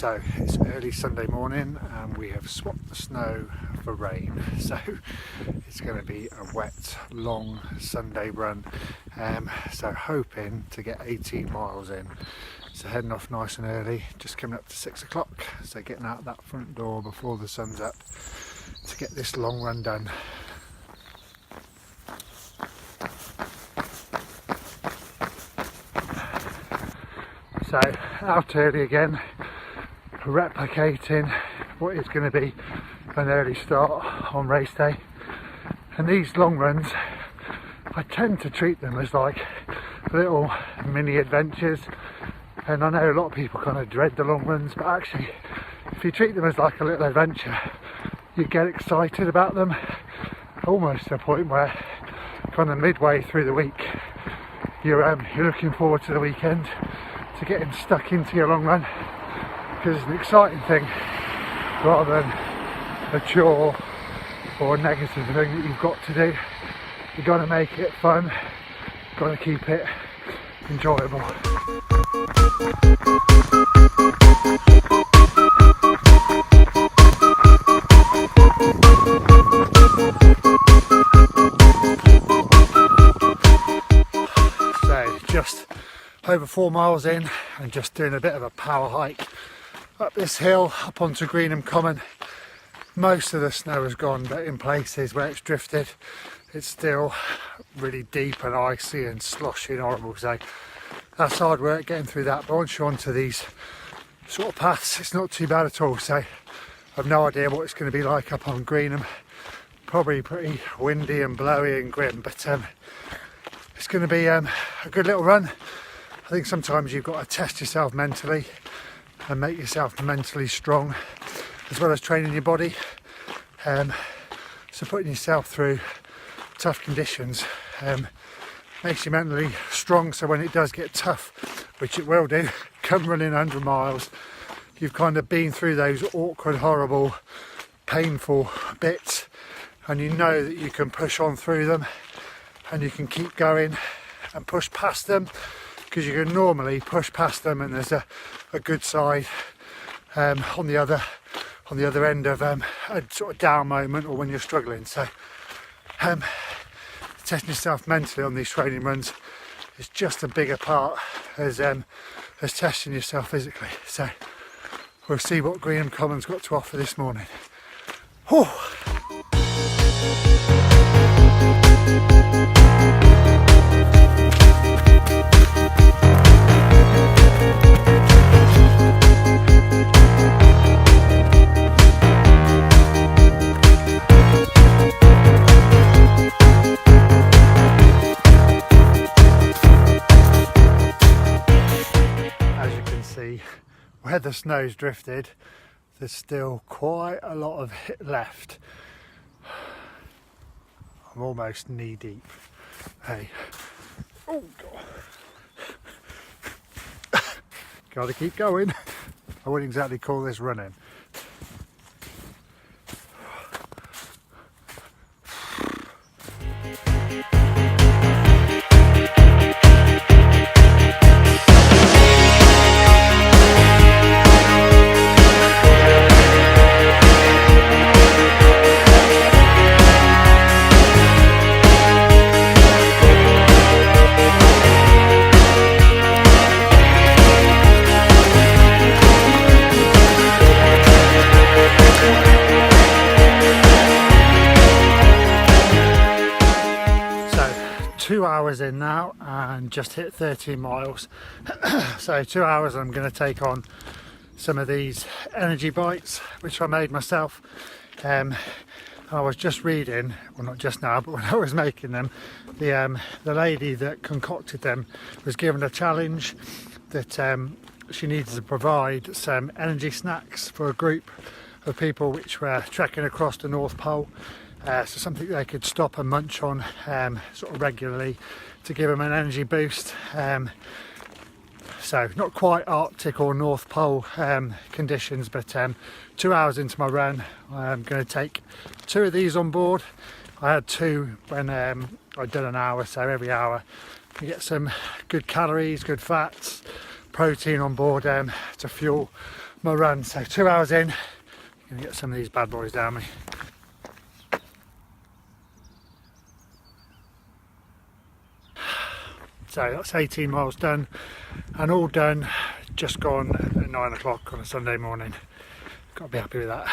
So it's early Sunday morning and we have swapped the snow for rain, so it's going to be a wet long Sunday run, so hoping to get 18 miles in. So heading off nice and early, just coming up to 6 o'clock, so getting out that front door before the sun's up to get this long run done. So out early again, replicating what is going to be an early start on race day. And these long runs, I tend to treat them as like little mini adventures, and I know a lot of people kind of dread the long runs, but actually if you treat them as like a little adventure, you get excited about them, almost to a point where kind of midway through the week you're looking forward to the weekend, to getting stuck into your long run, because it's an exciting thing rather than a chore or a negative thing that you've got to do. You've got to make it fun, you've got to keep it enjoyable. So just over 4 miles in and just doing a bit of a power hike up this hill up onto Greenham Common. Most of the snow has gone, but in places where it's drifted it's still really deep and icy and sloshy and horrible, so that's hard work getting through that. But once you're onto these sort of paths, it's not too bad at all. So I've no idea what it's going to be like up on Greenham. Probably pretty windy and blowy and grim, but it's going to be a good little run. I think sometimes you've got to test yourself mentally and make yourself mentally strong, as well as training your body. So putting yourself through tough conditions makes you mentally strong, so when it does get tough, which it will do, come running 100 miles, you've kind of been through those awkward, horrible, painful bits, and you know that you can push on through them and you can keep going and push past them, because you can normally push past them and there's a good side on the other end of a sort of down moment or when you're struggling. So testing yourself mentally on these training runs is just a bigger part as testing yourself physically. So we'll see what Greenham Common's got to offer this morning. Whew. Where the snow's drifted, there's still quite a lot of it left. I'm almost knee deep. Hey, oh god, gotta keep going. I wouldn't exactly call this running. In now and just hit 13 miles. So 2 hours I'm going to take on some of these energy bites which I made myself. I was just reading, well not just now, but when I was making them, the lady that concocted them was given a challenge that she needed to provide some energy snacks for a group of people which were trekking across the North Pole. So something they could stop and munch on sort of regularly to give them an energy boost. So not quite Arctic or North Pole conditions, but 2 hours into my run I'm going to take 2 of these on board. I had 2 when I'd done an hour, so every hour you get some good calories, good fats, protein on board to fuel my run. So 2 hours in, I'm gonna get some of these bad boys down me. So that's 18 miles done, and all done, just gone at 9 o'clock on a Sunday morning. Got to be happy with that.